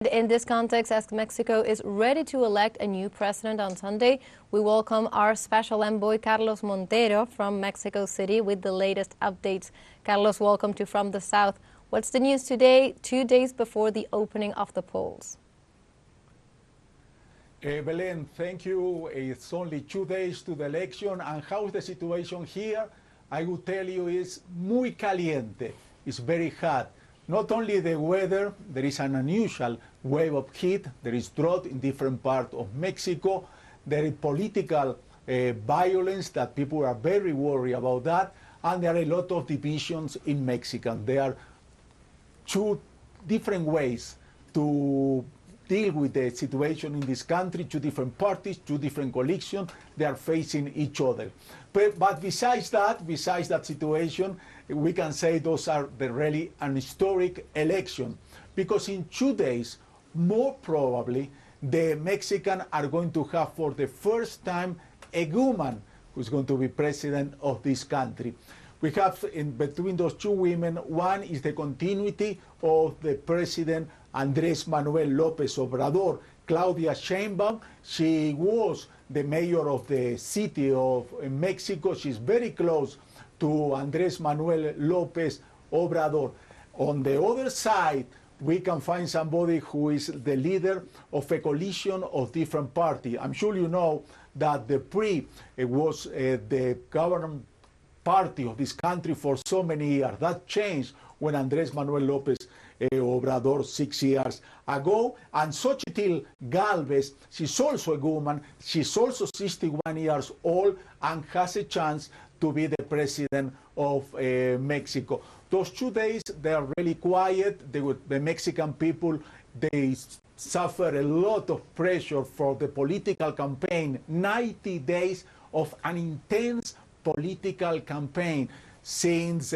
In this context, as Mexico is ready to elect a new president on Sunday, we welcome our special envoy Carlos Montero from Mexico City with the latest updates. Carlos, welcome to From the South. What's the news today, 2 days before the opening of the polls? Belén, thank you. It's only 2 days to the election, and how's the situation here? I would tell you it's muy caliente. It's very hot. Not only the weather, there is an unusual wave of heat. There is drought in different parts of Mexico. There is political violence that people are very worried about that. And there are a lot of divisions in Mexico. There are two different ways to deal with the situation in this country, two different parties, two different coalitions, they are facing each other. But besides that situation, we can say those are really an historic election, because in 2 days, more probably, the Mexicans are going to have for the first time a woman who's going to be president of this country. We have in between those two women, one is the continuity of the president Andrés Manuel López Obrador. Claudia Sheinbaum, she was the mayor of the city of Mexico. She's very close to Andrés Manuel López Obrador. On the other side, we can find somebody who is the leader of a coalition of different parties. I'm sure you know that the PRI was the government party of this country for so many years. That changed when Andrés Manuel López Obrador 6 years ago. And Xochitl Galvez, she's also a woman. She's also 61 years old and has a chance to be the president of Mexico. Those 2 days, they are really quiet. The Mexican people, they suffer a lot of pressure for the political campaign. 90 days of an intense political campaign. Since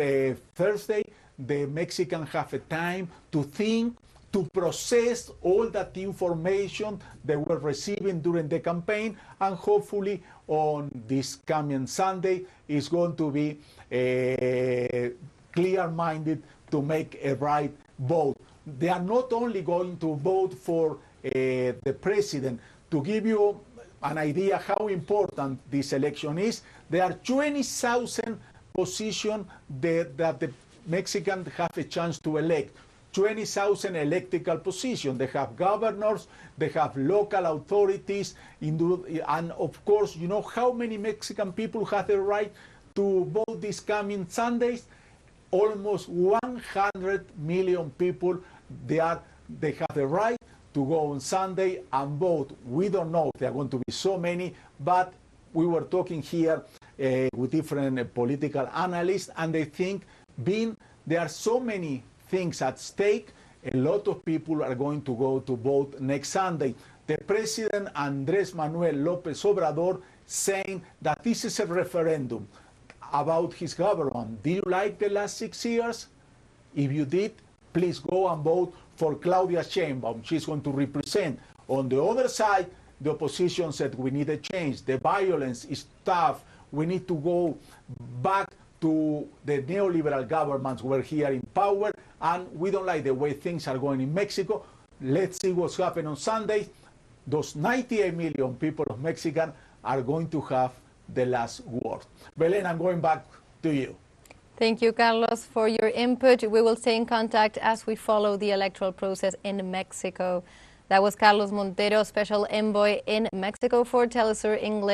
Thursday, the Mexicans have a time to think, to process all that information they were receiving during the campaign, and hopefully on this coming Sunday is going to be clear-minded to make a right vote. They are not only going to vote for the president. To give you an idea how important this election is, there are 20,000 positions that the Mexicans have a chance to elect. 20,000 electoral positions. They have governors, they have local authorities, and of course, you know how many Mexican people have the right to vote this coming Sundays? Almost 100 million people, they have the right to go on Sunday and vote. We don't know if there are going to be so many, but we were talking here with different political analysts, and they think there are so many things at stake, a lot of people are going to go to vote next Sunday. The President Andrés Manuel López Obrador saying that this is a referendum about his government. Did you like the last 6 years? If you did, please go and vote for Claudia Sheinbaum. She's going to represent. On the other side, the opposition said we need a change. The violence is tough. We need to go back to the neoliberal governments who were here in power, and we don't like the way things are going in Mexico. Let's see what's happening on Sunday. Those 98 million people of Mexican are going to have the last word. Belén, I'm going back to you. Thank you, Carlos, for your input. We will stay in contact as we follow the electoral process in Mexico. That was Carlos Montero, Special Envoy in Mexico for teleSUR English.